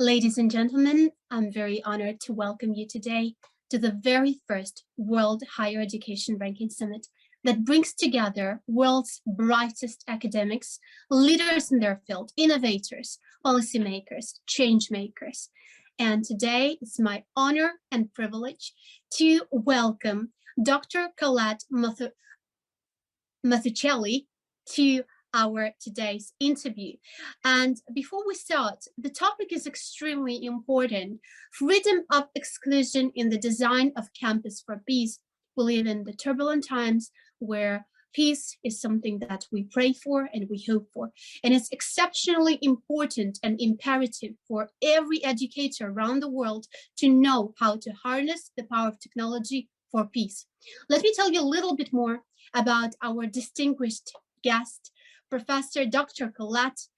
Ladies and gentlemen, I'm very honored to welcome you today to the very first World Higher Education Ranking Summit that brings together world's brightest academics, leaders in their field, innovators, policymakers, change makers. And today it's my honor and privilege to welcome Dr. Colette Mazzucelli to our today's interview. And before we start, the topic is extremely important. Freedom of exclusion in the design of campus for peace. We live in the turbulent times where peace is something that we pray for and we hope for. And it's exceptionally important and imperative for every educator around the world to know how to harness the power of technology for peace. Let me tell you a little bit more about our distinguished guest, Professor Dr. Colette.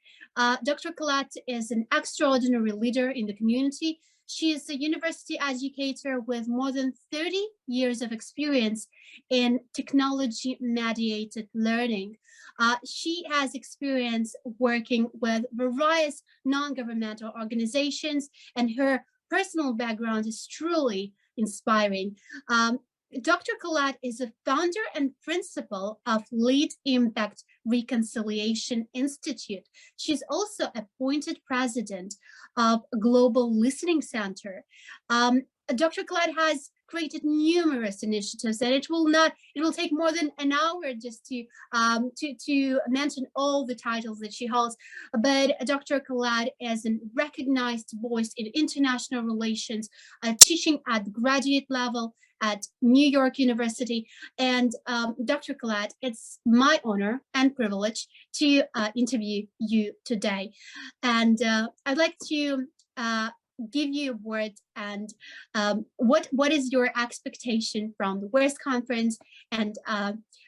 Dr. Colette is an extraordinary leader in the community. She is a university educator with more than 30 years of experience in technology-mediated learning. She has experience working with various non-governmental organizations, and her personal background is truly inspiring. Dr. Colette is a founder and principal of Lead Impact Reconciliation Institute. She's also appointed president of Global Listening Center. Dr. Colette has created numerous initiatives, and it will take more than an hour just to mention all the titles that she holds. But Dr. Colette is a recognized voice in international relations, teaching at the graduate level at New York University. And Dr. Colette, it's my honor and privilege to interview you today. And I'd like to give you a word and what is your expectation from the WEARS conference? And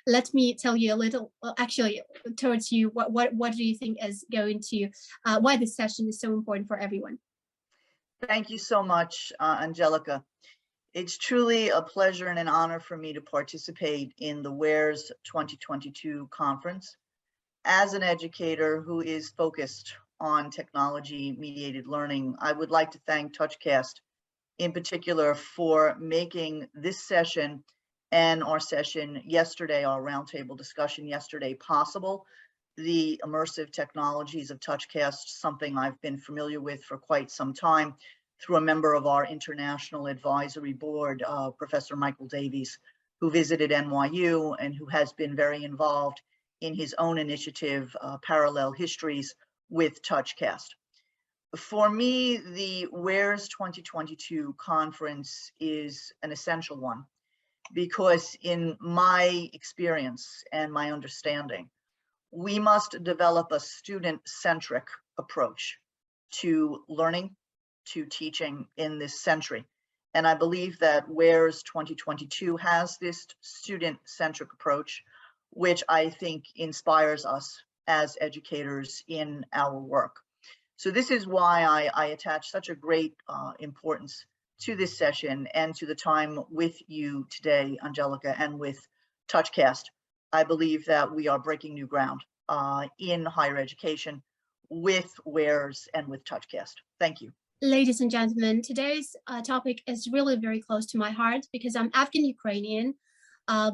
let me tell you a little, actually, towards you, what do you think is going to, why this session is so important for everyone? Thank you so much, Angelica. It's truly a pleasure and an honor for me to participate in the WEARS 2022 conference. As an educator who is focused on technology-mediated learning, I would like to thank TouchCast in particular for making this session and our session yesterday, our roundtable discussion yesterday, possible. The immersive technologies of TouchCast, something I've been familiar with for quite some time, through a member of our international advisory board, Professor Michael Davies, who visited NYU and who has been very involved in his own initiative, Parallel Histories with TouchCast. For me, the WEARS 2022 conference is an essential one because in my experience and my understanding, we must develop a student-centric approach to learning, to teaching in this century. And I believe that WEARS 2022 has this student-centric approach, which I think inspires us as educators in our work. So this is why I attach such a great importance to this session and to the time with you today, Angelica, and with TouchCast. I believe that we are breaking new ground in higher education with WEARS and with TouchCast. Thank you. Ladies and gentlemen, today's topic is really very close to my heart because I'm Afghan Ukrainian,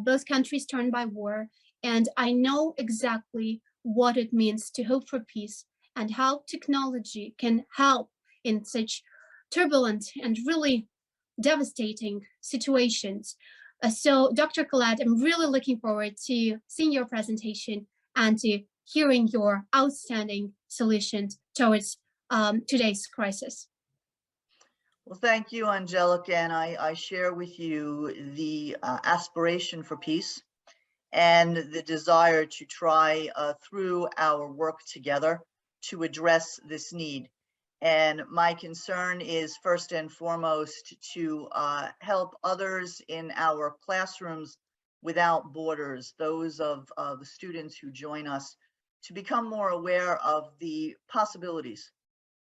both countries torn by war, and I know exactly what it means to hope for peace and how technology can help in such turbulent and really devastating situations. So Dr. Colette, I'm really looking forward to seeing your presentation and to hearing your outstanding solutions towards today's crisis. Well, thank you, Angelica, and I share with you the aspiration for peace and the desire to try through our work together to address this need. And my concern is first and foremost to help others in our classrooms without borders, those of the students who join us, to become more aware of the possibilities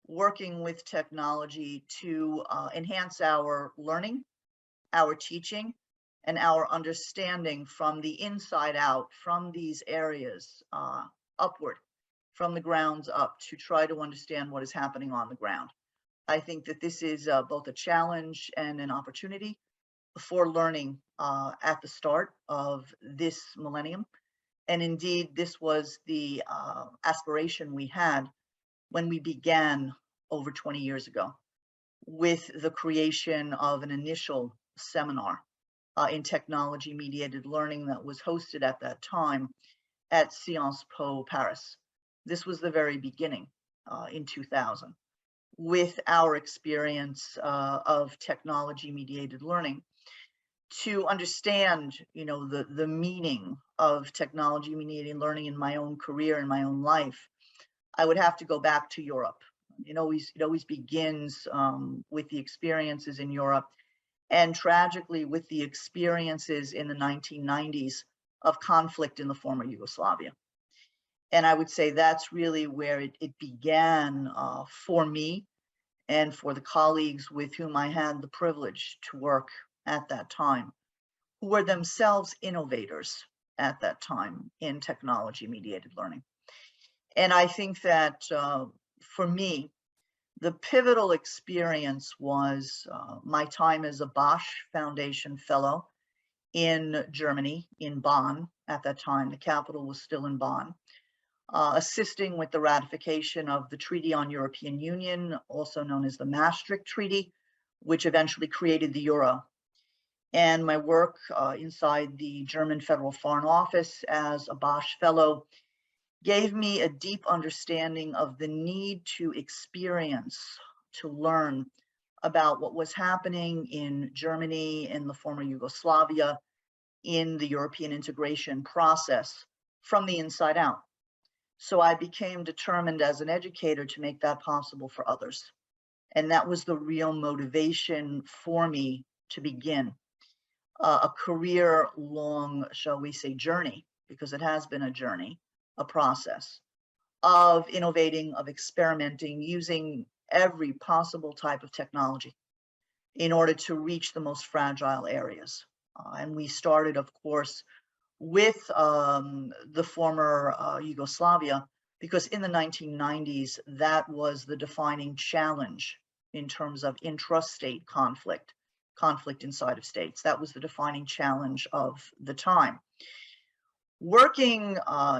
working with technology to enhance our learning, our teaching, and our understanding from the inside out, from these areas upward, from the grounds up, to try to understand what is happening on the ground. I think that this is both a challenge and an opportunity for learning at the start of this millennium. And indeed, this was the aspiration we had when we began over 20 years ago with the creation of an initial seminar in technology mediated learning that was hosted at that time at Sciences Po Paris. This was the very beginning in 2000 with our experience of technology mediated learning to understand, the meaning of technology mediated learning in my own career, in my own life. I would have to go back to Europe. It always begins with the experiences in Europe, and tragically with the experiences in the 1990s of conflict in the former Yugoslavia. And I would say that's really where it began for me and for the colleagues with whom I had the privilege to work at that time, who were themselves innovators at that time in technology mediated learning. And I think that for me, the pivotal experience was my time as a Bosch Foundation Fellow in Germany, in Bonn at that time. The capital was still in Bonn, assisting with the ratification of the Treaty on European Union, also known as the Maastricht Treaty, which eventually created the euro. And my work inside the German Federal Foreign Office as a Bosch Fellow gave me a deep understanding of the need to experience, to learn about what was happening in Germany, in the former Yugoslavia, in the European integration process from the inside out. So I became determined as an educator to make that possible for others. And that was the real motivation for me to begin a career-long, shall we say, journey, because it has been a journey, a process of innovating, of experimenting, using every possible type of technology in order to reach the most fragile areas. And we started, of course, with the former Yugoslavia, because in the 1990s, that was the defining challenge in terms of intrastate conflict inside of states. That was the defining challenge of the time. Working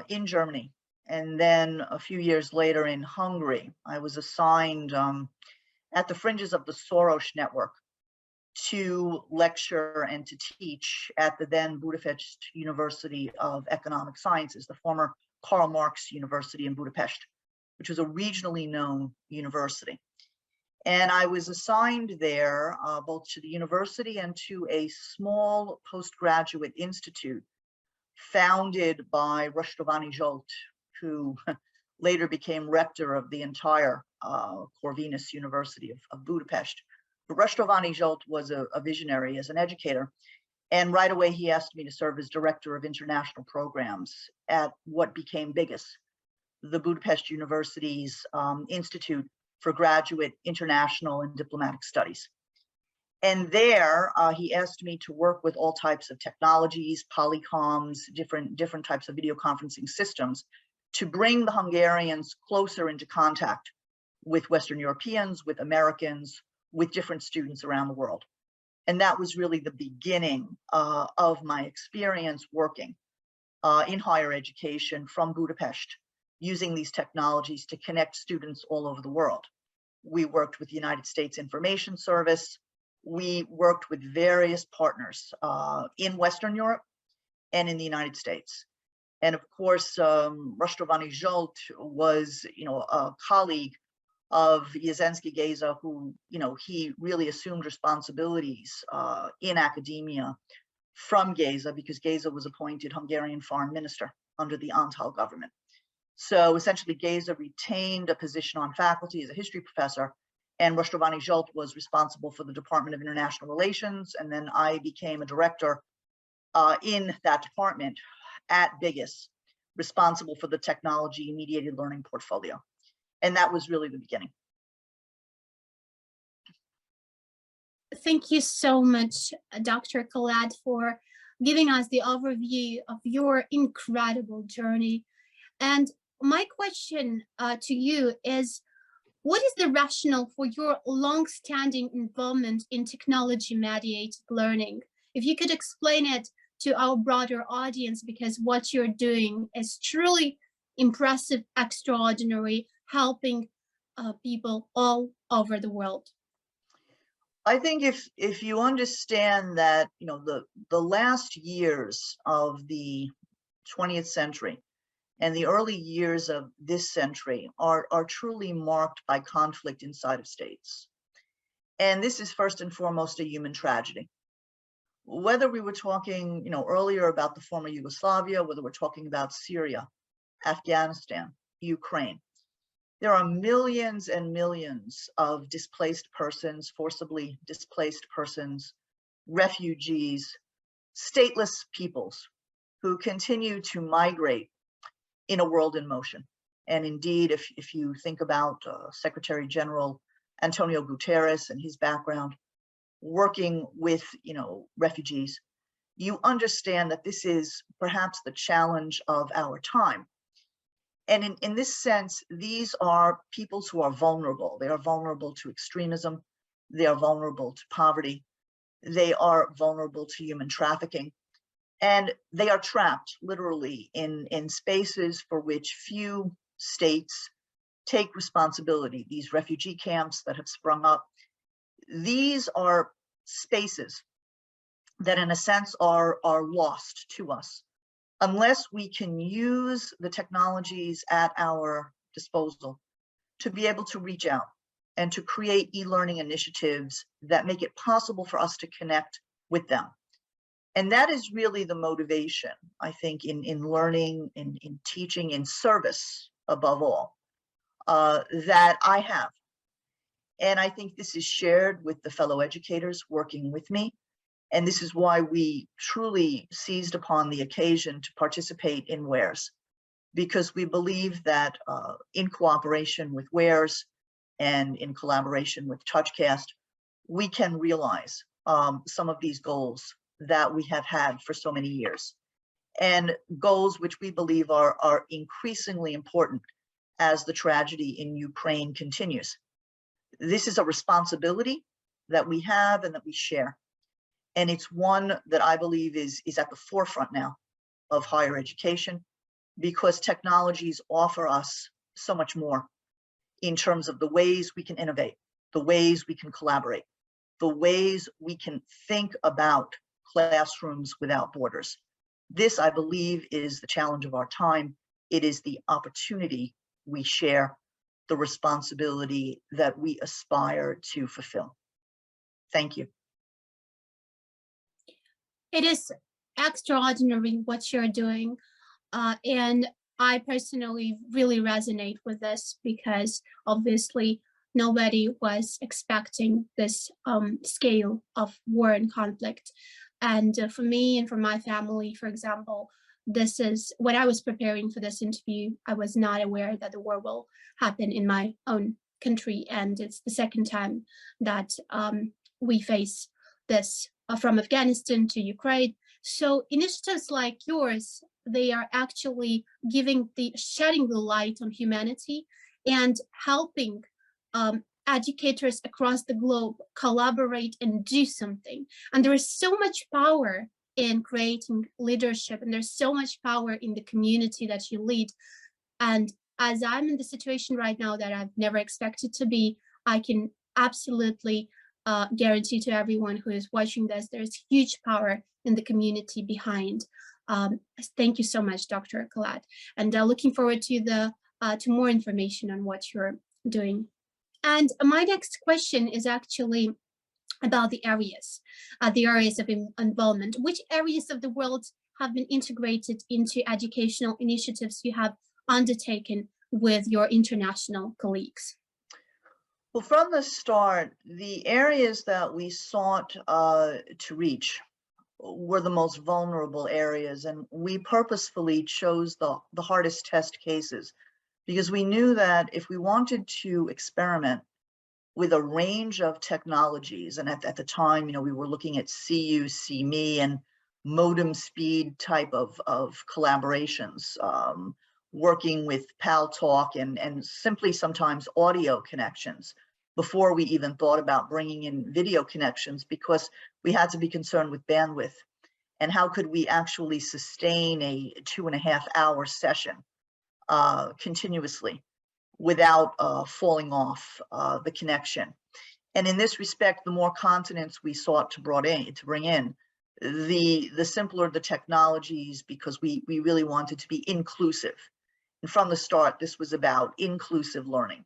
in Germany, and then a few years later in Hungary, I was assigned at the fringes of the Soros network to lecture and to teach at the then Budapest University of Economic Sciences, the former Karl Marx University in Budapest, which was a regionally known university. And I was assigned there both to the university and to a small postgraduate institute founded by Răstovani Zsolt, who later became rector of the entire Corvinus University of Budapest. But Răstovani Zsolt was a visionary as an educator. And right away, he asked me to serve as director of international programs at what became BIGUS, the Budapest University's Institute for Graduate International and Diplomatic Studies. And there, he asked me to work with all types of technologies, polycoms, different types of video conferencing systems to bring the Hungarians closer into contact with Western Europeans, with Americans, with different students around the world. And that was really the beginning of my experience working in higher education from Budapest, using these technologies to connect students all over the world. We worked with the United States Information Service. We worked with various partners in Western Europe and in the United States. And of course, Răstovani Zsolt was, a colleague of Jasenski Géza, who, he really assumed responsibilities in academia from Géza, because Géza was appointed Hungarian foreign minister under the Antal government. So essentially, Géza retained a position on faculty as a history professor, and Răstovani Zsolt was responsible for the Department of International Relations, and then I became a director in that department at BIGUS, responsible for the technology mediated learning portfolio. And that was really the beginning. Thank you so much, Dr. Colette, for giving us the overview of your incredible journey. And my question to you is, What is the rationale for your long-standing involvement in technology-mediated learning? If you could explain it to our broader audience, because what you're doing is truly impressive, extraordinary, helping people all over the world. I think if you understand that, you know, the last years of the 20th century and the early years of this century are truly marked by conflict inside of states. And this is first and foremost a human tragedy. Whether we were talking, you know, earlier about the former Yugoslavia, whether we're talking about Syria, Afghanistan, Ukraine, there are millions and millions of displaced persons, forcibly displaced persons, refugees, stateless peoples who continue to migrate in a world in motion. And indeed, if you think about Secretary General Antonio Guterres and his background working with, you know, refugees, you understand that this is perhaps the challenge of our time. And in this sense, these are peoples who are vulnerable. They are vulnerable to extremism. They are vulnerable to poverty. They are vulnerable to human trafficking. And they are trapped literally in spaces for which few states take responsibility. These refugee camps that have sprung up, these are spaces that in a sense are lost to us unless we can use the technologies at our disposal to be able to reach out and to create e-learning initiatives that make it possible for us to connect with them. And that is really the motivation, I think, in learning, in teaching, in service, above all, that I have. And I think this is shared with the fellow educators working with me. And this is why we truly seized upon the occasion to participate in WARES, because we believe that in cooperation with WARES and in collaboration with TouchCast, we can realize some of these goals that we have had for so many years, and goals which we believe are increasingly important as the tragedy in Ukraine continues. This is a responsibility that we have and that we share. And it's one that I believe is at the forefront now of higher education, because technologies offer us so much more in terms of the ways we can innovate, the ways we can collaborate, the ways we can think about classrooms without borders. This, I believe, is the challenge of our time. It is the opportunity we share, the responsibility that we aspire to fulfill. Thank you. It is extraordinary what you're doing. And I personally really resonate with this, because obviously nobody was expecting this scale of war and conflict. And for me and for my family, for example, this is when I was preparing for this interview, I was not aware that the war will happen in my own country. And it's the second time that we face this from Afghanistan to Ukraine. So initiatives like yours, they are actually shedding the light on humanity and helping educators across the globe collaborate and do something. And there is so much power in creating leadership, and there's so much power in the community that you lead. And as I'm in the situation right now that I've never expected to be, I can absolutely guarantee to everyone who is watching this, there's huge power in the community behind. Thank you so much, Dr. Colette, and looking forward to more information on what you're doing. And my next question is actually about the areas of involvement. Which areas of the world have been integrated into educational initiatives you have undertaken with your international colleagues? Well, from the start, the areas that we sought to reach were the most vulnerable areas, and we purposefully chose the hardest test cases, because we knew that if we wanted to experiment with a range of technologies, and at the time, you know, we were looking at See You, See Me, and modem speed type of collaborations. working with Pal Talk and simply sometimes audio connections before we even thought about bringing in video connections, because we had to be concerned with bandwidth and how could we actually sustain a 2.5-hour session continuously without falling off the connection. And in this respect, the more continents we sought to bring in, the simpler the technologies, because we really wanted to be inclusive. And from the start, this was about inclusive learning.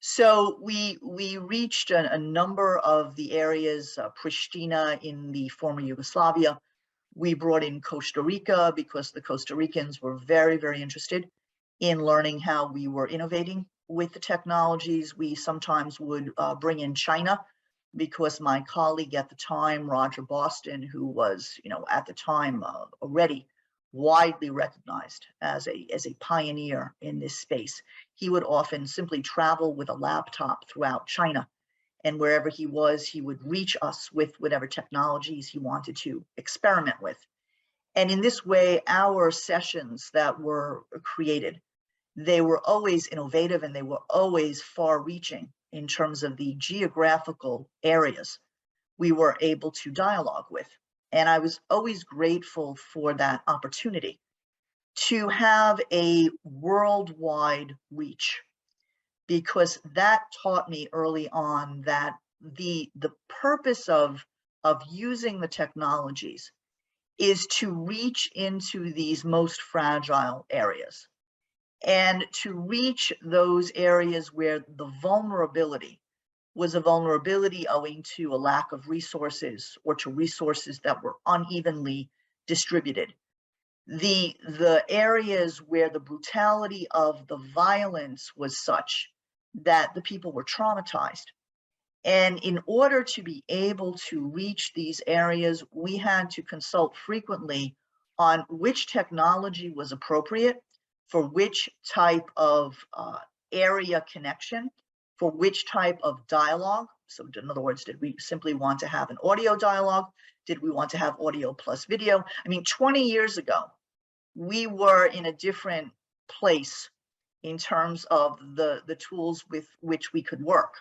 So we reached a number of the areas, Pristina in the former Yugoslavia. We brought in Costa Rica because the Costa Ricans were very, very interested in learning how we were innovating with the technologies. We sometimes would bring in China because my colleague at the time, Roger Boston, who was, at the time already widely recognized as a pioneer in this space, he would often simply travel with a laptop throughout China, and wherever he was, he would reach us with whatever technologies he wanted to experiment with. And in this way, our sessions that were created, they were always innovative and they were always far-reaching in terms of the geographical areas we were able to dialogue with. And I was always grateful for that opportunity to have a worldwide reach, because that taught me early on that the purpose of using the technologies is to reach into these most fragile areas and to reach those areas where the vulnerability was a vulnerability owing to a lack of resources or to resources that were unevenly distributed. The areas where the brutality of the violence was such that the people were traumatized. And in order to be able to reach these areas, we had to consult frequently on which technology was appropriate for which type of area connection, for which type of dialogue. So in other words, did we simply want to have an audio dialogue? Did we want to have audio plus video? I mean, 20 years ago, we were in a different place in terms of the tools with which we could work.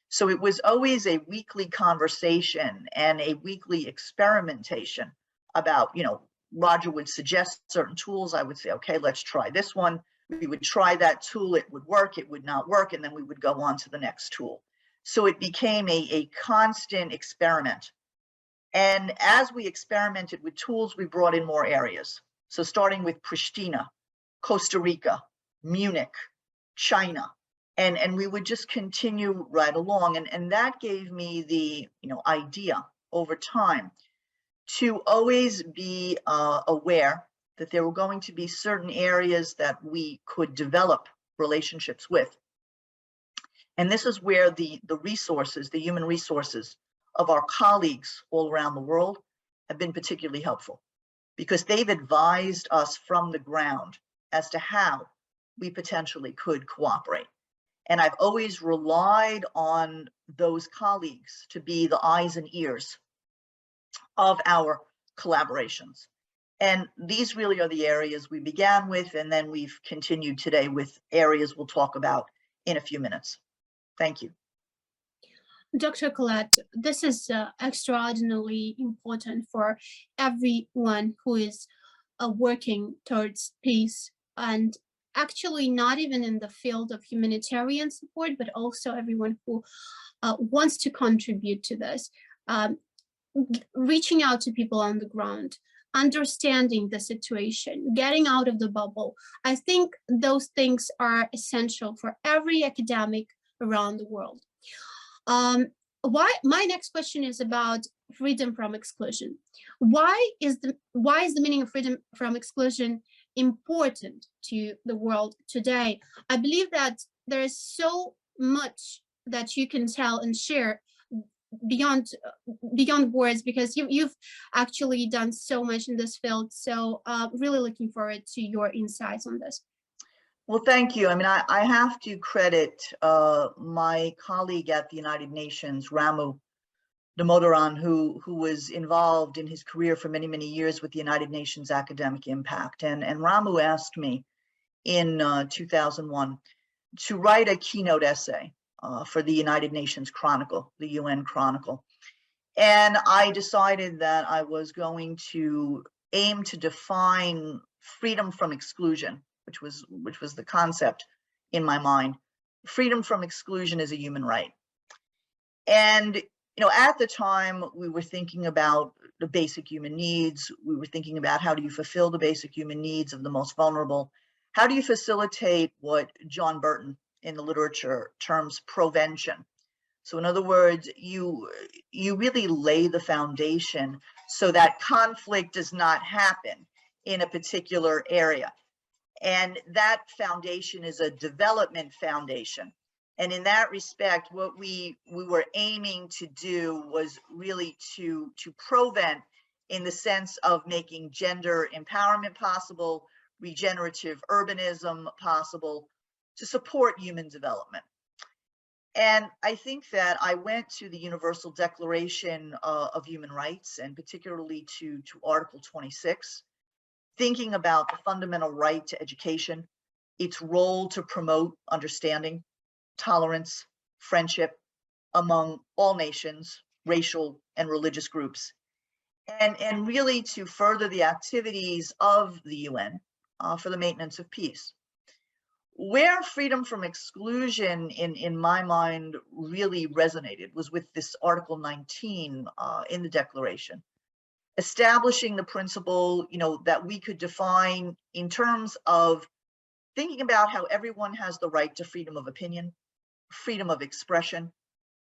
So it was always a weekly conversation and a weekly experimentation about, Roger would suggest certain tools. I would say, okay, let's try this one. We would try that tool, it would work, it would not work, and then we would go on to the next tool. So it became a constant experiment. And as we experimented with tools, we brought in more areas. So starting with Pristina, Costa Rica, Munich, China, and we would just continue right along. And that gave me the idea over time to always be aware that there were going to be certain areas that we could develop relationships with. And this is where the resources, the human resources of our colleagues all around the world have been particularly helpful, because they've advised us from the ground as to how we potentially could cooperate. And I've always relied on those colleagues to be the eyes and ears of our collaborations. And these really are the areas we began with, and then we've continued today with areas we'll talk about in a few minutes. Thank you. Dr. Colette, this is extraordinarily important for everyone who is working towards peace, and actually not even in the field of humanitarian support, but also everyone who wants to contribute to this, reaching out to people on the ground, understanding the situation, getting out of the bubble. I think those things are essential for every academic around the world. My next question is about freedom from exclusion. Why is the meaning of freedom from exclusion important to the world today? I believe that there is so much that you can tell and share beyond words, because you've actually done so much in this field. So really looking forward to your insights on this. Well, thank you. I mean, I have to credit my colleague at the United Nations, Ramu Damodaran, who was involved in his career for many, many years with the United Nations Academic Impact. And Ramu asked me in 2001 to write a keynote essay for the United Nations Chronicle, the UN Chronicle. And I decided that I was going to aim to define freedom from exclusion, which was the concept in my mind. Freedom from exclusion is a human right. And at the time, we were thinking about the basic human needs. We were thinking about how do you fulfill the basic human needs of the most vulnerable? How do you facilitate what John Burton in the literature terms provention? So in other words, you really lay the foundation so that conflict does not happen in a particular area. And that foundation is a development foundation. And in that respect, what we were aiming to do was really to prevent in the sense of making gender empowerment possible, regenerative urbanism possible, to support human development. And I think that I went to the Universal Declaration of Human Rights, and particularly to Article 26, thinking about the fundamental right to education, its role to promote understanding, tolerance, friendship among all nations, racial and religious groups, and really to further the activities of the UN for the maintenance of peace. Where freedom from exclusion in my mind really resonated was with this Article 19 in the Declaration, establishing the principle, that we could define in terms of thinking about how everyone has the right to freedom of opinion, freedom of expression,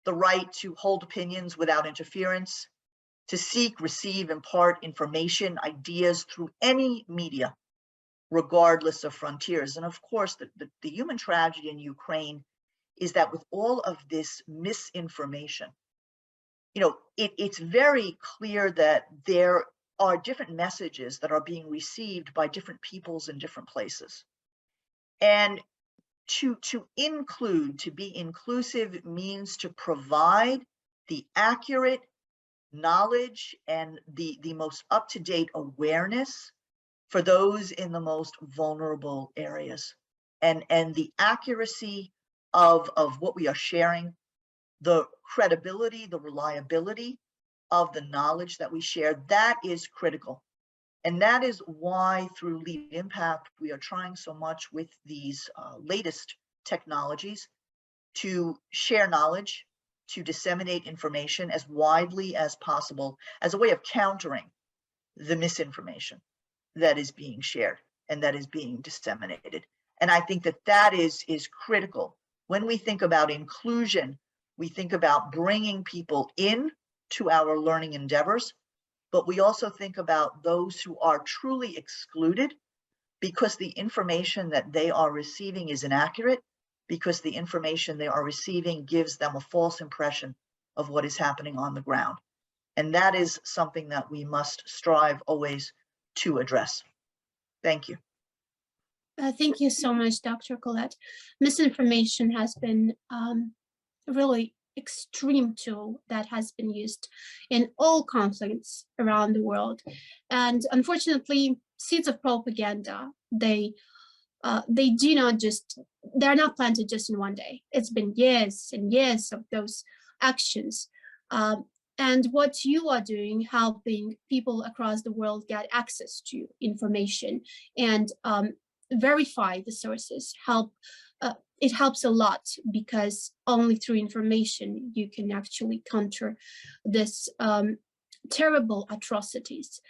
the right to hold opinions without interference, to seek, receive, impart information, ideas through any media, regardless of frontiers. And of course, the human tragedy in Ukraine is that with all of this misinformation, it's very clear that there are different messages that are being received by different peoples in different places. And to include, to be inclusive means to provide the accurate knowledge and the most up-to-date awareness for those in the most vulnerable areas, and the accuracy of what we are sharing, the credibility, the reliability of the knowledge that we share, that is critical. And that is why through Lead Impact, we are trying so much with these latest technologies to share knowledge, to disseminate information as widely as possible as a way of countering the misinformation that is being shared and that is being disseminated. And I think that is critical. When we think about inclusion, we think about bringing people in to our learning endeavors, but we also think about those who are truly excluded because the information that they are receiving is inaccurate, because the information they are receiving gives them a false impression of what is happening on the ground. And that is something that we must strive always to address. Thank you. Thank you so much, Dr. Colette. Misinformation has been really extreme tool that has been used in all conflicts around the world. And unfortunately, seeds of propaganda, they're not planted just in one day. It's been years and years of those actions. And what you are doing, helping people across the world get access to information and verify the sources, it helps a lot, because only through information you can actually counter this terrible atrocities.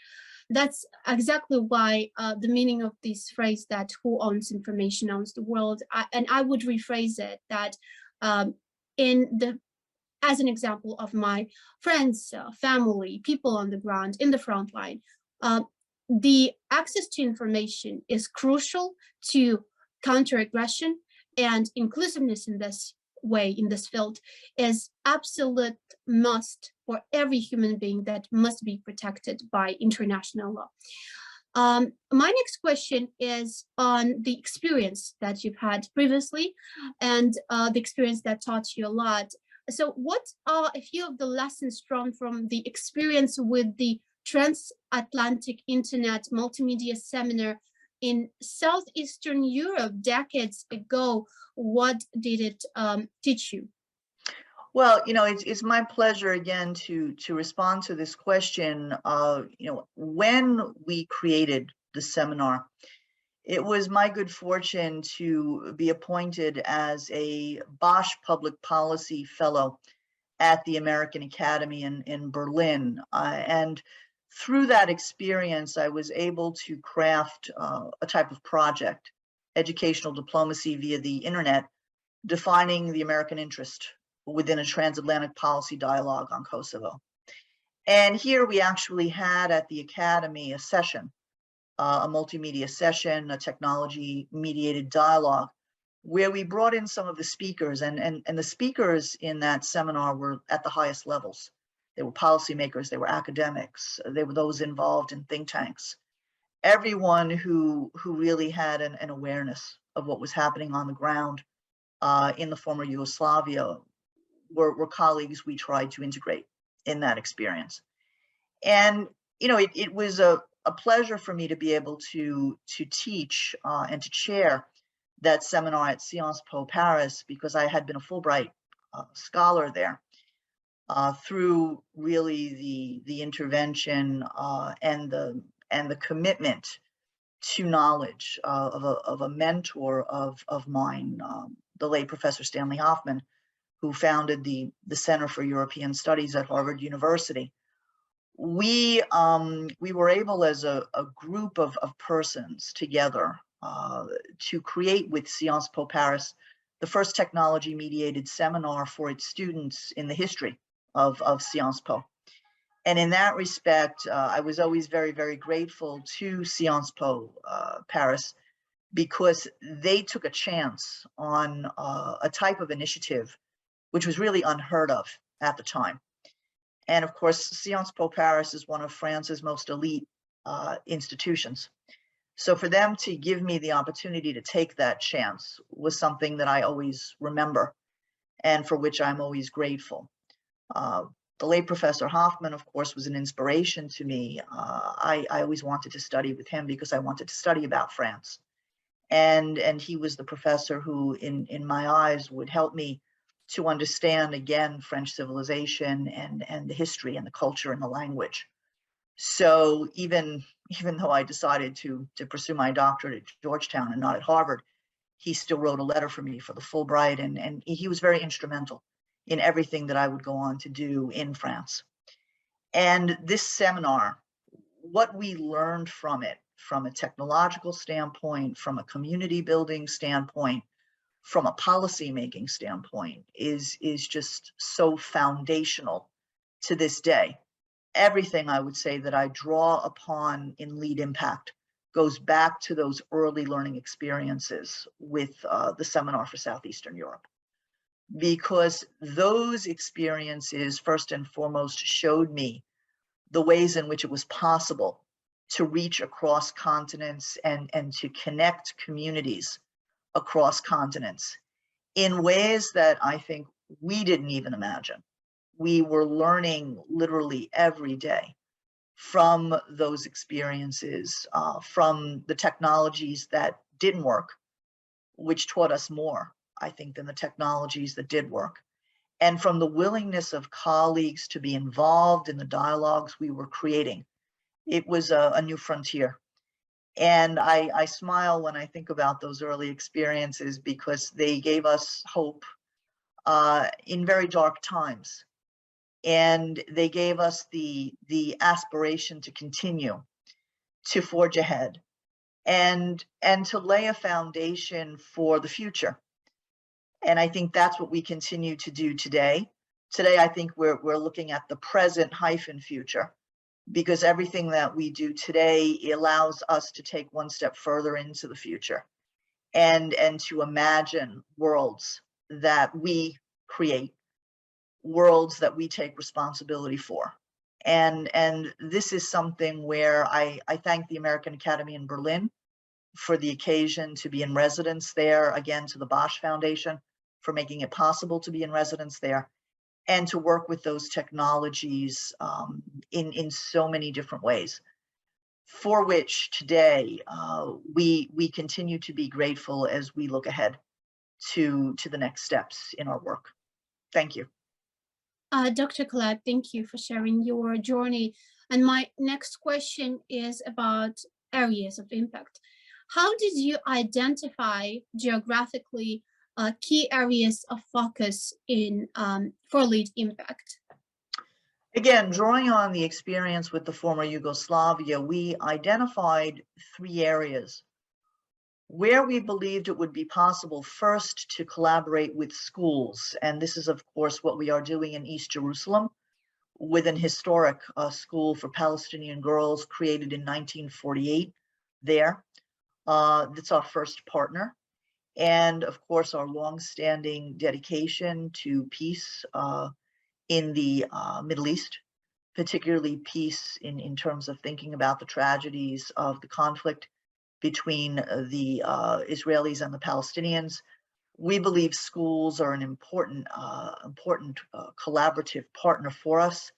That's exactly why the meaning of this phrase that who owns information owns the world. And I would rephrase it that as an example of my friends, family, people on the ground in the front line, the access to information is crucial to counter aggression, and inclusiveness in this way, in this field, is absolute must for every human being that must be protected by international law. My next question is on the experience that you've had previously and the experience that taught you a lot. So what are a few of the lessons drawn from the experience with the Transatlantic Internet Multimedia Seminar in Southeastern Europe decades ago. What did it teach you? Well, it's my pleasure again to respond to this question. When we created the seminar, it was my good fortune to be appointed as a Bosch Public Policy Fellow at the American Academy in Berlin. And through that experience, I was able to craft a type of project, educational diplomacy via the internet, defining the American interest within a transatlantic policy dialogue on Kosovo. And here we actually had at the Academy a session, a multimedia session, a technology mediated dialogue, where we brought in some of the speakers, and the speakers in that seminar were at the highest levels. They were policymakers, they were academics, they were those involved in think tanks. Everyone who really had an awareness of what was happening on the ground in the former Yugoslavia were colleagues we tried to integrate in that experience. And, it was a pleasure for me to be able to teach and to chair that seminar at Sciences Po Paris, because I had been a Fulbright scholar there through really the intervention and the commitment to knowledge of a mentor of mine, the late Professor Stanley Hoffman, who founded the Center for European Studies at Harvard University. We were able as a group of persons together to create with Sciences Po Paris the first technology mediated seminar for its students in the history of Sciences Po. And in that respect, I was always very, very grateful to Sciences Po Paris, because they took a chance on a type of initiative which was really unheard of at the time. And of course, Sciences Po Paris is one of France's most elite institutions. So for them to give me the opportunity to take that chance was something that I always remember and for which I'm always grateful. The late Professor Hoffman, of course, was an inspiration to me. I always wanted to study with him because I wanted to study about France. And he was the professor who, in my eyes, would help me to understand, again, French civilization and the history and the culture and the language. So even though I decided to pursue my doctorate at Georgetown and not at Harvard, he still wrote a letter for me for the Fulbright, and he was very instrumental in everything that I would go on to do in France. And this seminar, what we learned from it, from a technological standpoint, from a community building standpoint, from a policy making standpoint, is just so foundational to this day. Everything I would say that I draw upon in Lead Impact goes back to those early learning experiences with the Seminar for Southeastern Europe, because those experiences first and foremost showed me the ways in which it was possible to reach across continents and to connect communities across continents in ways that I think we didn't even imagine. We were learning literally every day from those experiences, from the technologies that didn't work, which taught us more, I think, than the technologies that did work, and from the willingness of colleagues to be involved in the dialogues we were creating. It was a new frontier. And I smile when I think about those early experiences, because they gave us hope in very dark times. And they gave us the aspiration to continue to forge ahead and to lay a foundation for the future. And I think that's what we continue to do today. Today, I think we're looking at the present hyphen future, because everything that we do today allows us to take one step further into the future and to imagine worlds that we create, worlds that we take responsibility for. And this is something where I thank the American Academy in Berlin for the occasion to be in residence there, again, to the Bosch Foundation for making it possible to be in residence there, and to work with those technologies in so many different ways. for which today we continue to be grateful as we look ahead to the next steps in our work. Thank you. Dr. Colette, thank you for sharing your journey. And my next question is about areas of impact. How did you identify geographically key areas of focus in for lead impact? Again, drawing on the experience with the former Yugoslavia, we identified 3 areas where we believed it would be possible first to collaborate with schools. And this is, of course, what we are doing in East Jerusalem with an historic school for Palestinian girls created in 1948 there. That's our first partner. And of course, our longstanding dedication to peace in the Middle East, particularly peace in terms of thinking about the tragedies of the conflict between the Israelis and the Palestinians. We believe schools are an important collaborative partner for us.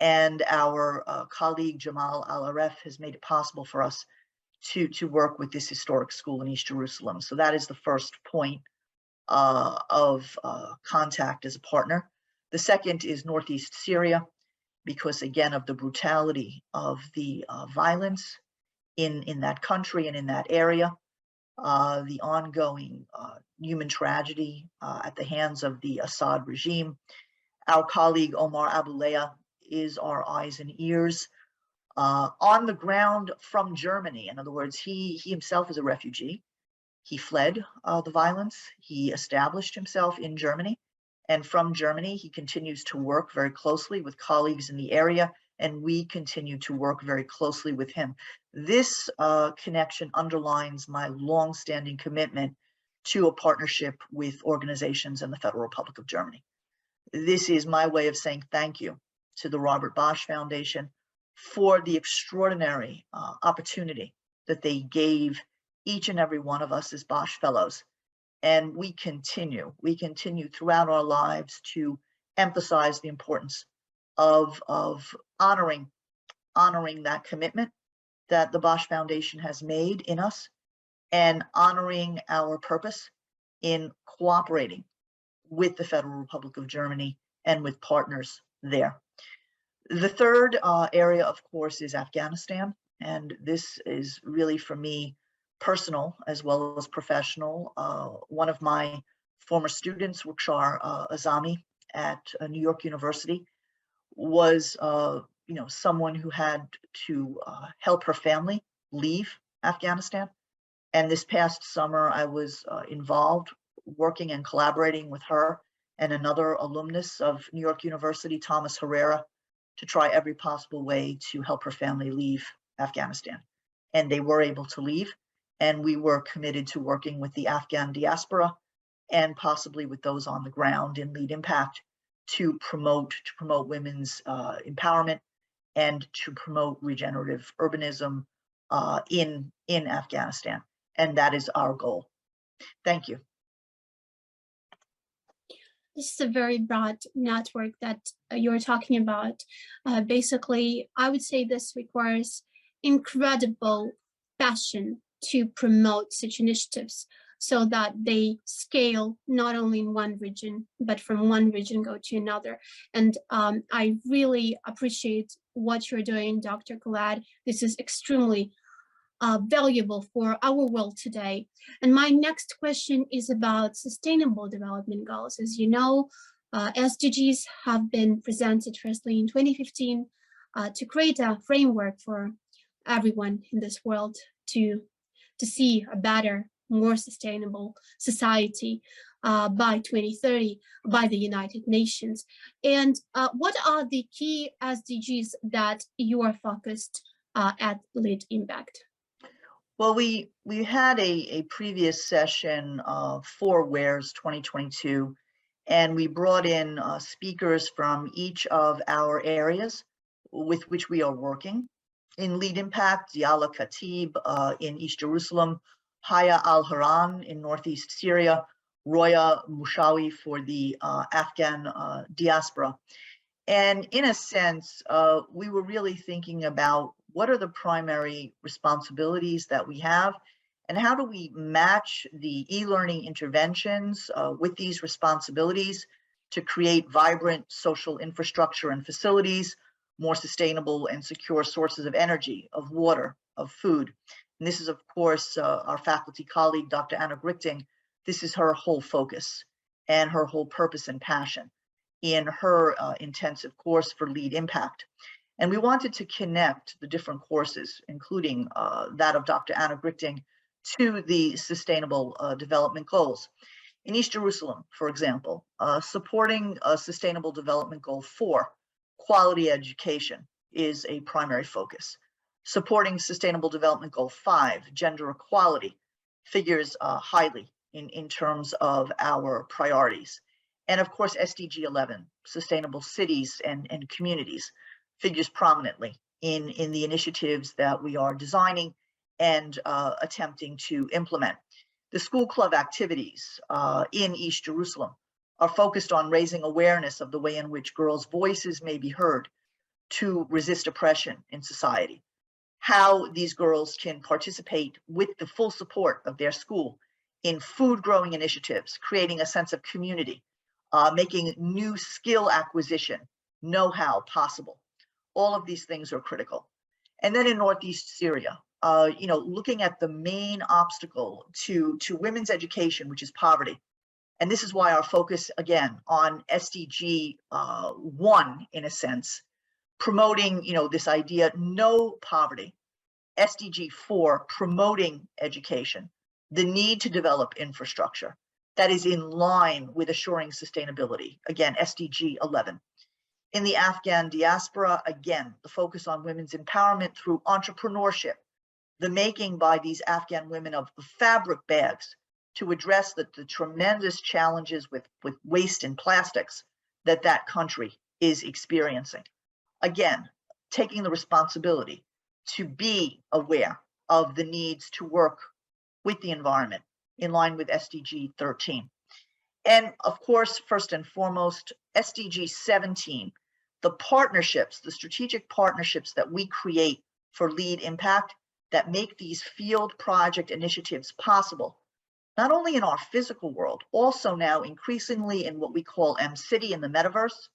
And our colleague Jamal Al-Aref has made it possible for us to work with this historic school in East Jerusalem. So that is the first point of contact as a partner. The second is Northeast Syria, because again of the brutality of the violence in that country and in that area, the ongoing human tragedy at the hands of the Assad regime. Our colleague Omar Abulea is our eyes and ears on the ground from Germany. In other words, he himself is a refugee. He fled the violence. He established himself in Germany. And from Germany, he continues to work very closely with colleagues in the area, and we continue to work very closely with him. This connection underlines my longstanding commitment to a partnership with organizations in the Federal Republic of Germany. This is my way of saying thank you to the Robert Bosch Foundation for the extraordinary opportunity that they gave each and every one of us as Bosch Fellows. And we continue throughout our lives to emphasize the importance of honoring that commitment that the Bosch Foundation has made in us, and honoring our purpose in cooperating with the Federal Republic of Germany and with partners there. The third area, of course, is Afghanistan. And this is really, for me, personal as well as professional. One of my former students, Rukhsar Azami at New York University, was someone who had to help her family leave Afghanistan. And this past summer, I was involved working and collaborating with her and another alumnus of New York University, Thomas Herrera, to try every possible way to help her family leave Afghanistan. And they were able to leave. And we were committed to working with the Afghan diaspora and possibly with those on the ground in Lead Impact to promote women's empowerment and to promote regenerative urbanism in Afghanistan. And that is our goal. Thank you. This is a very broad network that you're talking about. Basically, I would say this requires incredible passion to promote such initiatives so that they scale not only in one region, but from one region go to another. And I really appreciate what you're doing, Dr. Colette. This is extremely valuable for our world today. And my next question is about sustainable development goals. As you know, SDGs have been presented firstly in 2015 to create a framework for everyone in this world to see a better, more sustainable society by 2030 by the United Nations. And what are the key SDGs that you are focused at Lead Impact? Well, we had a previous session for WHERES 2022, and we brought in speakers from each of our areas with which we are working. In Lead Impact, Ziala Khatib in East Jerusalem, Haya Al-Haran in Northeast Syria, Roya Mushawi for the Afghan diaspora. And in a sense, we were really thinking about What are the primary responsibilities that we have? And how do we match the e-learning interventions with these responsibilities to create vibrant social infrastructure and facilities, more sustainable and secure sources of energy, of water, of food? And this is, of course, our faculty colleague, Dr. Anna Grichting. This is her whole focus and her whole purpose and passion in her intensive course for LEAD Impact. And we wanted to connect the different courses, including that of Dr. Anna Grichting, to the Sustainable Development Goals. In East Jerusalem, for example, supporting Sustainable Development Goal 4, quality education, is a primary focus. Supporting Sustainable Development Goal 5, gender equality, figures highly in terms of our priorities. And of course, SDG 11, sustainable cities and communities, figures prominently in the initiatives that we are designing and attempting to implement. The school club activities in East Jerusalem are focused on raising awareness of the way in which girls' voices may be heard to resist oppression in society, how these girls can participate with the full support of their school in food growing initiatives, creating a sense of community, making new skill acquisition, know-how possible. All of these things are critical. And then in Northeast Syria, looking at the main obstacle to women's education, which is poverty. And this is why our focus, again, on SDG 1, in a sense, promoting, this idea, no poverty. SDG 4, promoting education, the need to develop infrastructure that is in line with assuring sustainability. Again, SDG 11. In the Afghan diaspora, again, the focus on women's empowerment through entrepreneurship, the making by these Afghan women of fabric bags to address the tremendous challenges with waste and plastics that country is experiencing. Again, taking the responsibility to be aware of the needs to work with the environment in line with SDG 13. And of course, first and foremost, SDG 17, the partnerships, the strategic partnerships that we create for LEAD Impact that make these field project initiatives possible, not only in our physical world, also now increasingly in what we call M-City in the metaverse,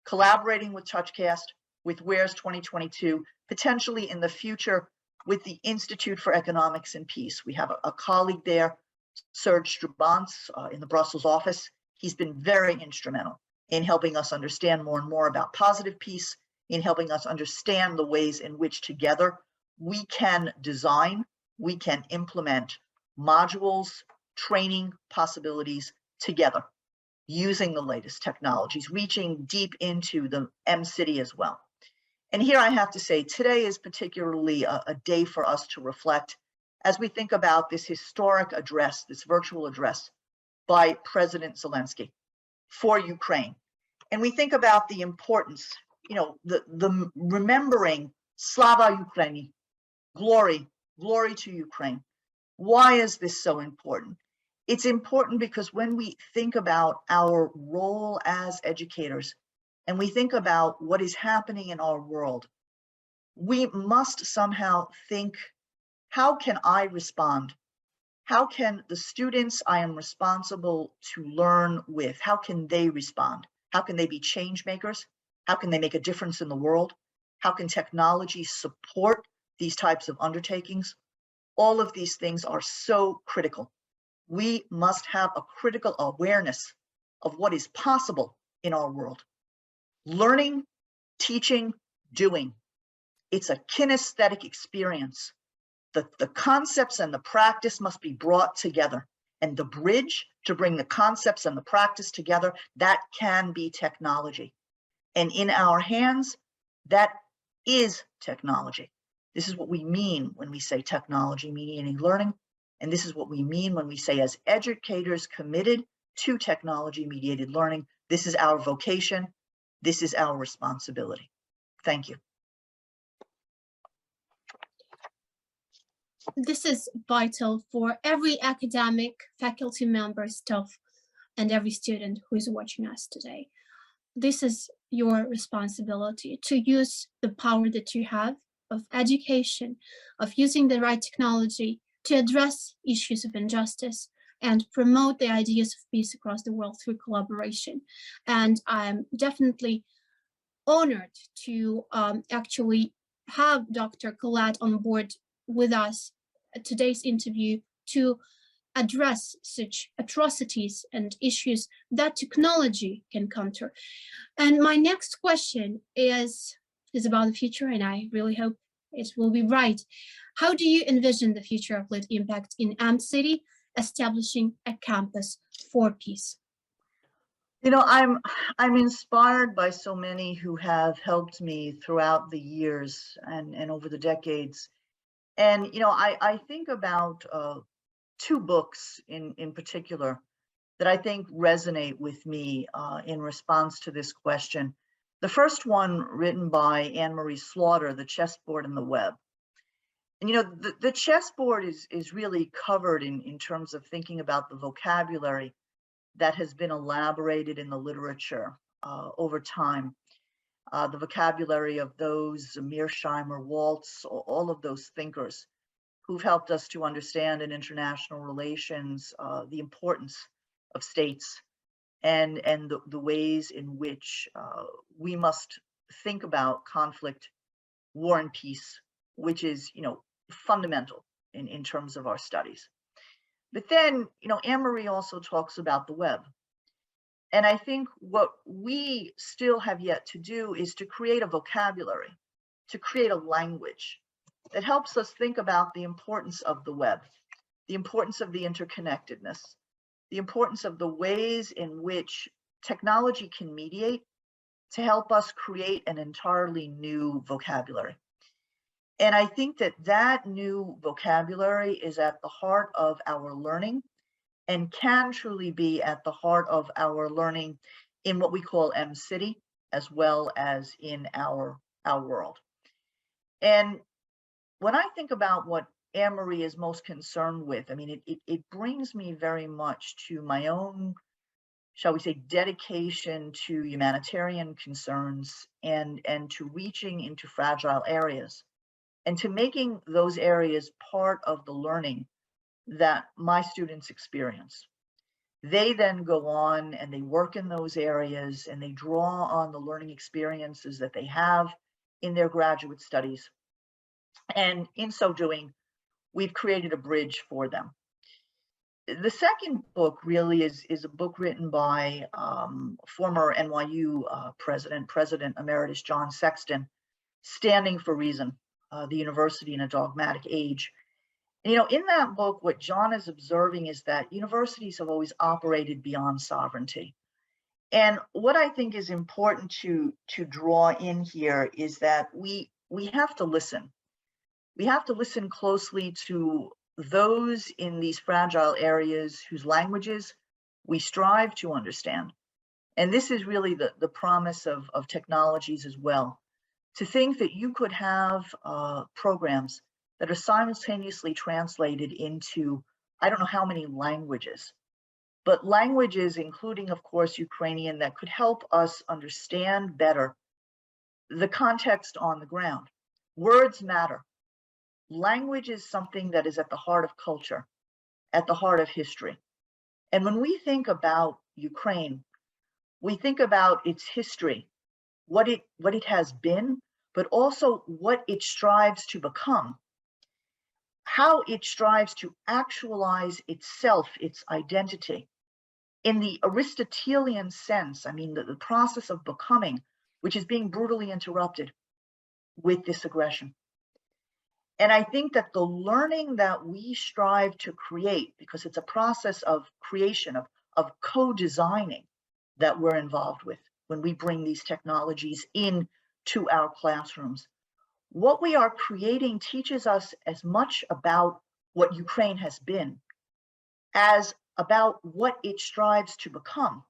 collaborating with TouchCast, with WHERE's 2022, potentially in the future with the Institute for Economics and Peace. We have a colleague there, Serge Strubans, in the Brussels office. He's been very instrumental in helping us understand more and more about positive peace, in helping us understand the ways in which together we can design, we can implement modules, training possibilities together, using the latest technologies, reaching deep into the M-City as well. And here I have to say, today is particularly a day for us to reflect as we think about this historic address, this virtual address by President Zelensky for Ukraine. And we think about the importance, the remembering Slava Ukraini, glory to Ukraine. Why is this so important? It's important because when we think about our role as educators and we think about what is happening in our world, we must somehow think, how can I respond? How can the students I am responsible to learn with, how can they respond? How can they be change makers? How can they make a difference in the world? How can technology support these types of undertakings? All of these things are so critical. We must have a critical awareness of what is possible in our world. Learning, teaching, doing. It's a kinesthetic experience. The concepts and the practice must be brought together. And the bridge to bring the concepts and the practice together, that can be technology. And in our hands, that is technology. This is what we mean when we say technology mediating learning. And this is what we mean when we say, as educators committed to technology mediated learning, this is our vocation. This is our responsibility. Thank you. This is vital for every academic, faculty member, staff, and every student who is watching us today. This is your responsibility to use the power that you have of education, of using the right technology to address issues of injustice and promote the ideas of peace across the world through collaboration. And I'm definitely honored to actually have Dr. Colette on board with us at today's interview to address such atrocities and issues that technology can counter. And my next question is about the future, and I really hope it will be right. How do you envision the future of lit impact in AMP City, establishing a campus for peace? You know, I'm inspired by so many who have helped me throughout the years and over the decades. And, you know, I think about two books in particular that I think resonate with me in response to this question. The first one, written by Anne-Marie Slaughter, The Chessboard and the Web. And, you know, the chessboard is really covered in terms of thinking about the vocabulary that has been elaborated in the literature over time. The vocabulary of those Mearsheimer, Waltz, all of those thinkers who've helped us to understand in international relations the importance of states and the ways in which we must think about conflict, war and peace, which is, you know, fundamental in terms of our studies. But then, you know, Anne-Marie also talks about the web. And I think what we still have yet to do is to create a vocabulary, to create a language that helps us think about the importance of the web, the importance of the interconnectedness, the importance of the ways in which technology can mediate to help us create an entirely new vocabulary. And I think that that new vocabulary is at the heart of our learning and can truly be at the heart of our learning in what we call M-City, as well as in our world. And when I think about what Anne-Marie is most concerned with, I mean, it brings me very much to my own, shall we say, dedication to humanitarian concerns and to reaching into fragile areas and to making those areas part of the learning that my students experience. They then go on and they work in those areas and they draw on the learning experiences that they have in their graduate studies. And in so doing, we've created a bridge for them. The second book really is a book written by former NYU President Emeritus John Sexton, Standing for Reason, the University in a Dogmatic Age. And, you know, in that book, what John is observing is that universities have always operated beyond sovereignty. And what I think is important to draw in here is that we have to listen. We have to listen closely to those in these fragile areas whose languages we strive to understand. And this is really the promise of technologies as well, to think that you could have programs that are simultaneously translated into, I don't know how many languages, but languages, including, of course, Ukrainian, that could help us understand better the context on the ground. Words matter. Language is something that is at the heart of culture, at the heart of history. And when we think about Ukraine, we think about its history, what it has been, but also what it strives to become, how it strives to actualize itself, its identity. In the Aristotelian sense, I mean, the process of becoming, which is being brutally interrupted with this aggression. And I think that the learning that we strive to create, because it's a process of creation, of co-designing that we're involved with when we bring these technologies into our classrooms, what we are creating teaches us as much about what Ukraine has been as about what it strives to become.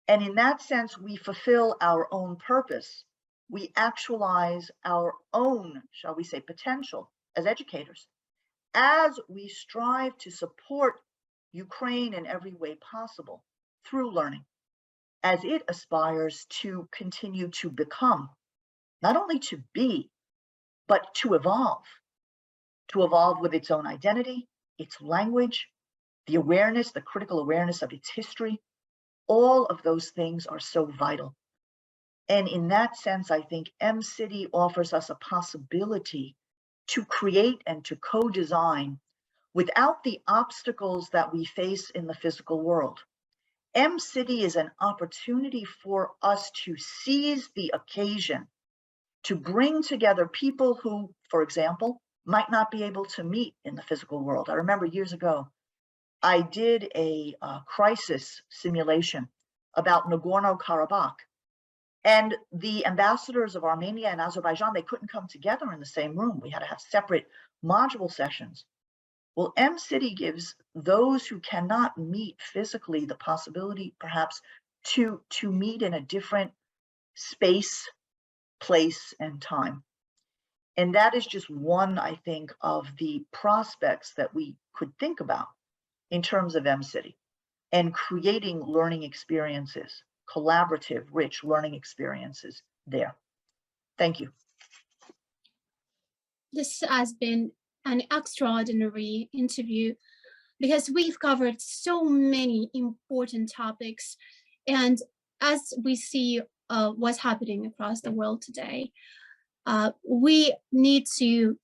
And in that sense, we fulfill our own purpose. We actualize our own, shall we say, potential as educators, as we strive to support Ukraine in every way possible through learning, as it aspires to continue to become, not only to be, but to evolve with its own identity, its language, the awareness, the critical awareness of its history. All of those things are so vital. And in that sense, I think M-City offers us a possibility to create and to co-design without the obstacles that we face in the physical world. M-City is an opportunity for us to seize the occasion to bring together people who, for example, might not be able to meet in the physical world. I remember years ago, I did a crisis simulation about Nagorno-Karabakh. And the ambassadors of Armenia and Azerbaijan, they couldn't come together in the same room. We had to have separate module sessions. Well, M-City gives those who cannot meet physically the possibility perhaps to meet in a different space, place, and time. And that is just one, I think, of the prospects that we could think about in terms of M-City and creating learning experiences, collaborative, rich learning experiences there. Thank you. This has been an extraordinary interview because we've covered so many important topics. And as we see what's happening across the world today, we need to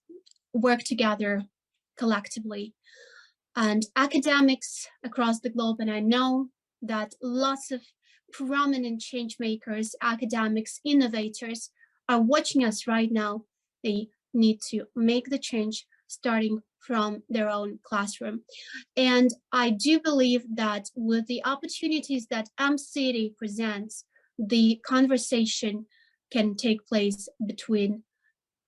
work together collectively. And academics across the globe, and I know that lots of prominent change makers, academics, innovators are watching us right now. They need to make the change starting from their own classroom. And I do believe that with the opportunities that M-City presents, the conversation can take place between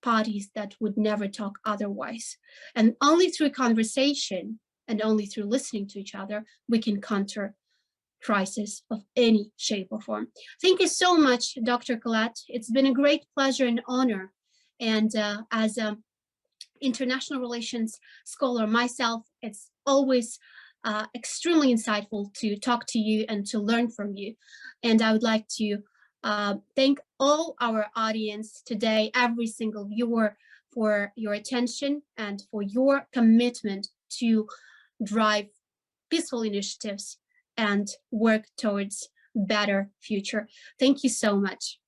parties that would never talk otherwise. And only through conversation and only through listening to each other, we can counter crisis of any shape or form. Thank you so much, Dr. Colette. It's been a great pleasure and honor. And as an international relations scholar myself, it's always extremely insightful to talk to you and to learn from you. And I would like to thank all our audience today, every single viewer, for your attention and for your commitment to drive peaceful initiatives and work towards better future. Thank you so much.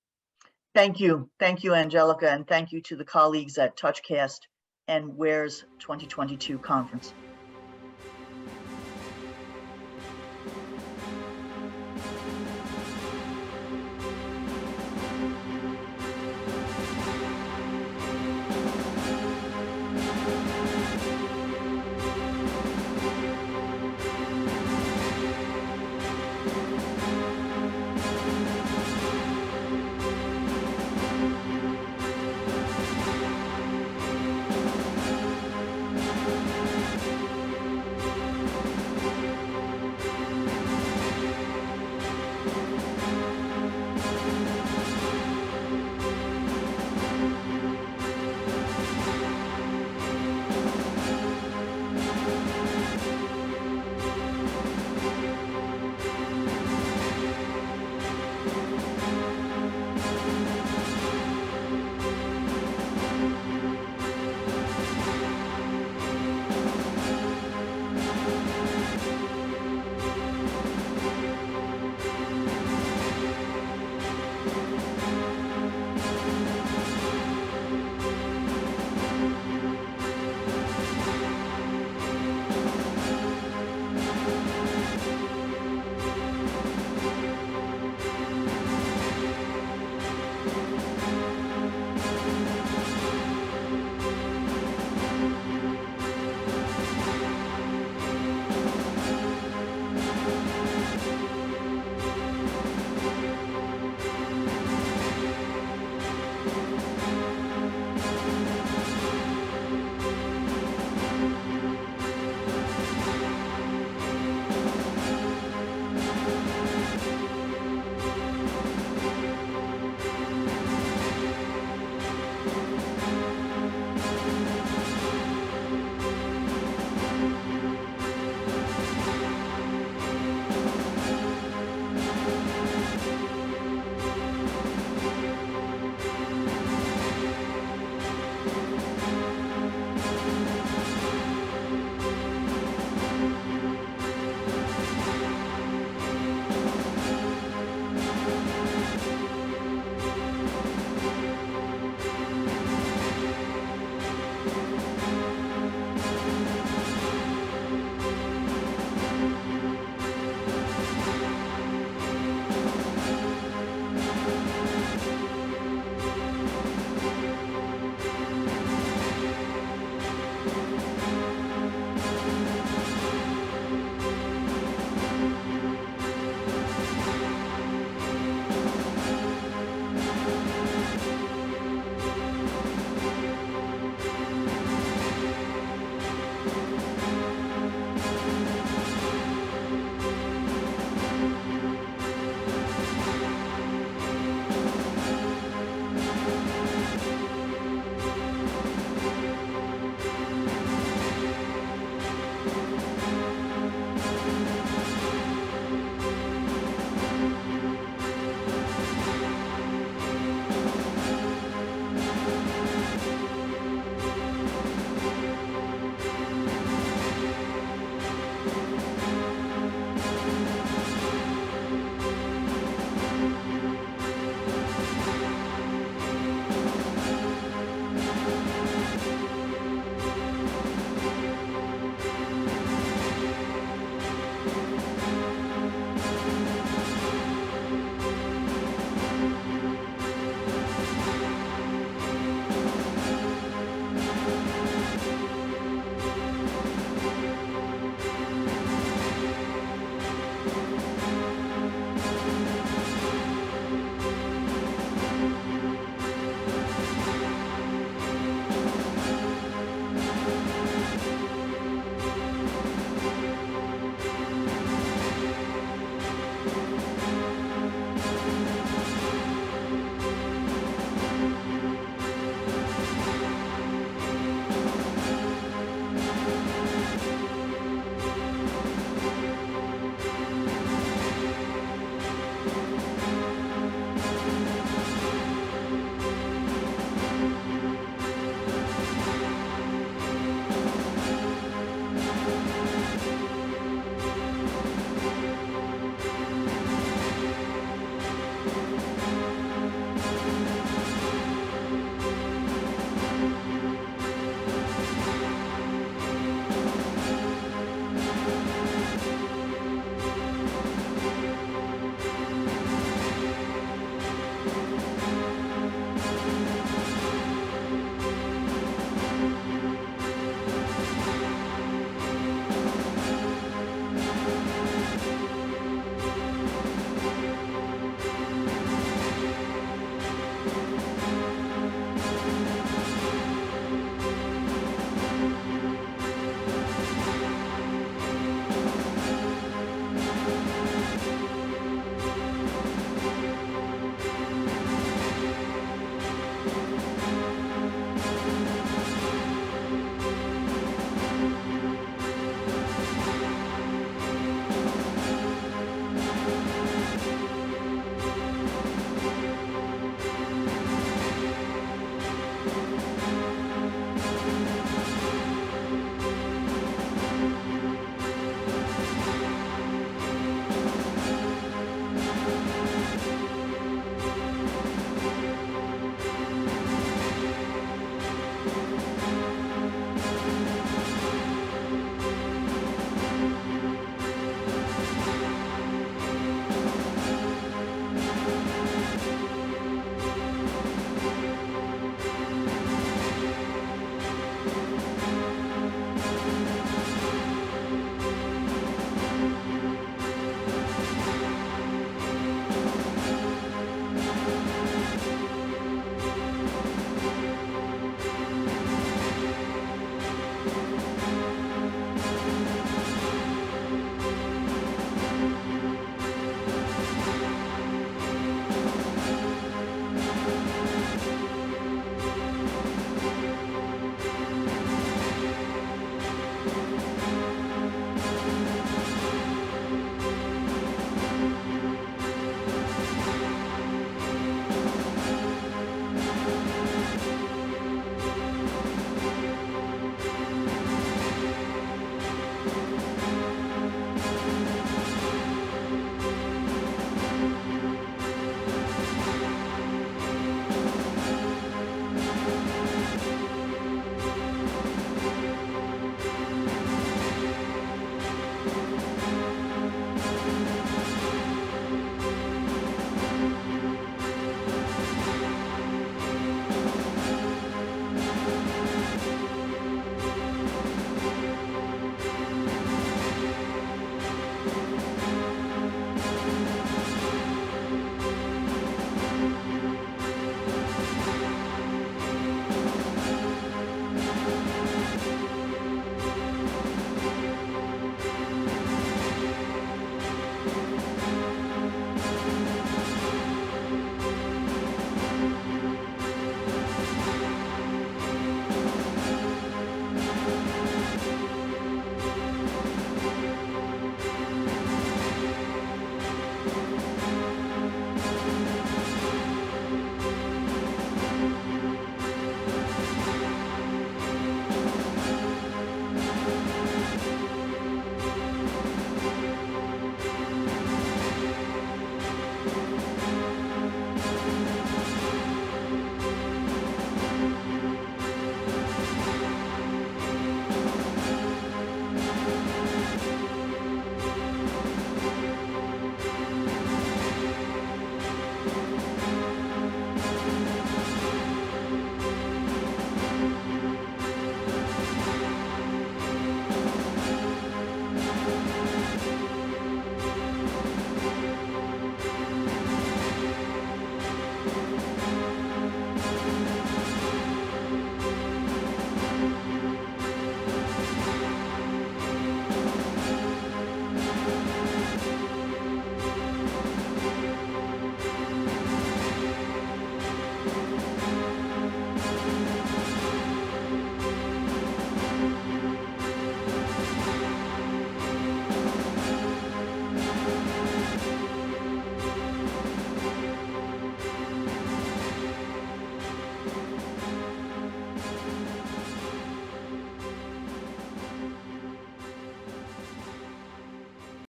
Thank you. Thank you, Angelica, and thank you to the colleagues at TouchCast and WARE's 2022 conference.